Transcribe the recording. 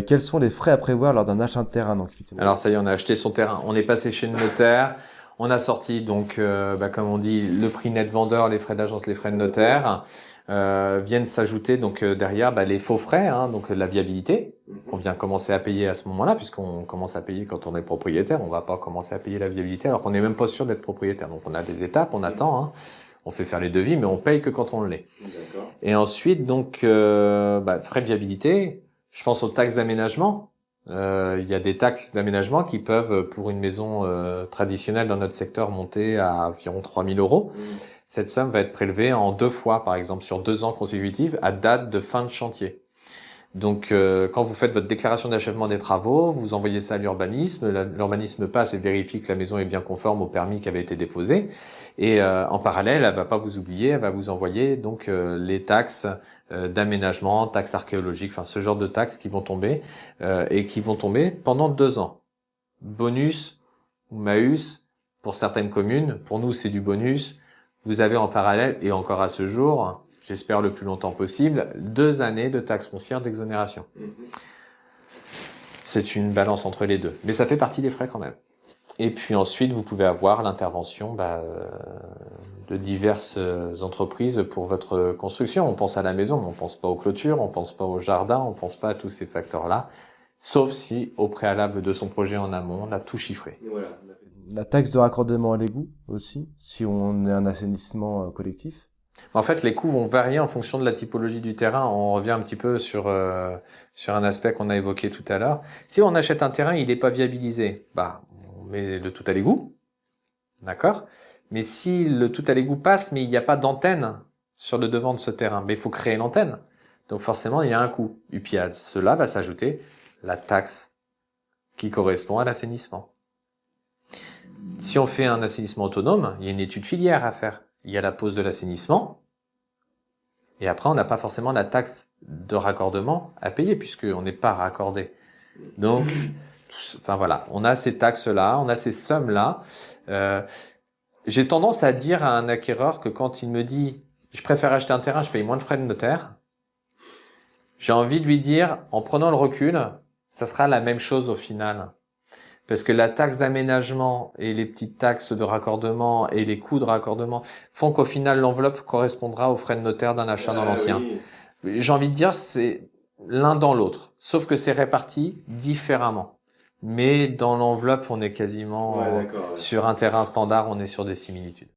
Quels sont les frais à prévoir lors d'un achat de terrain donc, Alors ça y est, on a acheté son terrain, on est passé chez le notaire, on a sorti donc, comme on dit, le prix net vendeur, les frais d'agence, les frais de notaire, viennent s'ajouter donc derrière les faux frais, hein, donc la viabilité qu'on vient commencer à payer à ce moment-là, puisqu'on commence à payer quand on est propriétaire, on va pas commencer à payer la viabilité alors qu'on n'est même pas sûr d'être propriétaire. Donc on a des étapes, on attend, hein, on fait faire les devis, mais on paye que quand on l'est. Et ensuite donc frais de viabilité, je pense aux taxes d'aménagement. Il y a des taxes d'aménagement qui peuvent, pour une maison traditionnelle dans notre secteur, monter à environ 3 000 euros. Cette somme va être prélevée en 2 fois, par exemple, sur 2 ans consécutifs, à date de fin de chantier. Donc, quand vous faites votre déclaration d'achèvement des travaux, vous envoyez ça à l'urbanisme. L'urbanisme passe et vérifie que la maison est bien conforme au permis qui avait été déposé. Et en parallèle, elle va pas vous oublier, elle va vous envoyer donc les taxes d'aménagement, taxes archéologiques, enfin ce genre de taxes qui vont tomber et qui vont tomber pendant 2 ans. Bonus ou malus pour certaines communes. Pour nous, c'est du bonus. Vous avez en parallèle et encore à ce jour, j'espère le plus longtemps possible, 2 années de taxes foncières d'exonération. C'est une balance entre les deux, mais ça fait partie des frais quand même. Et puis ensuite, vous pouvez avoir l'intervention de diverses entreprises pour votre construction. On pense à la maison, mais on pense pas aux clôtures, on pense pas au jardin, on pense pas à tous ces facteurs-là, sauf si au préalable de son projet en amont, on a tout chiffré. Voilà. La taxe de raccordement à l'égout aussi, si on est un assainissement collectif. En fait, les coûts vont varier en fonction de la typologie du terrain. On revient un petit peu sur un aspect qu'on a évoqué tout à l'heure. Si on achète un terrain, il n'est pas viabilisé, on met le tout à l'égout, d'accord? Mais si le tout à l'égout passe, mais il n'y a pas d'antenne sur le devant de ce terrain, mais il faut créer l'antenne. Donc forcément, il y a un coût. Et puis à cela va s'ajouter la taxe qui correspond à l'assainissement. Si on fait un assainissement autonome, il y a une étude filière à faire. Il y a la pose de l'assainissement, et après, on n'a pas forcément la taxe de raccordement à payer, puisqu'on n'est pas raccordé. Donc, enfin voilà, on a ces taxes-là, on a ces sommes-là. J'ai tendance à dire à un acquéreur que quand il me dit « je préfère acheter un terrain, je paye moins de frais de notaire », j'ai envie de lui dire, en prenant le recul, ça sera la même chose au final. Parce que la taxe d'aménagement et les petites taxes de raccordement et les coûts de raccordement font qu'au final, l'enveloppe correspondra aux frais de notaire d'un achat dans l'ancien. Oui. J'ai envie de dire, c'est l'un dans l'autre. Sauf que c'est réparti différemment. Mais dans l'enveloppe, on est quasiment sur un terrain standard, on est sur des similitudes.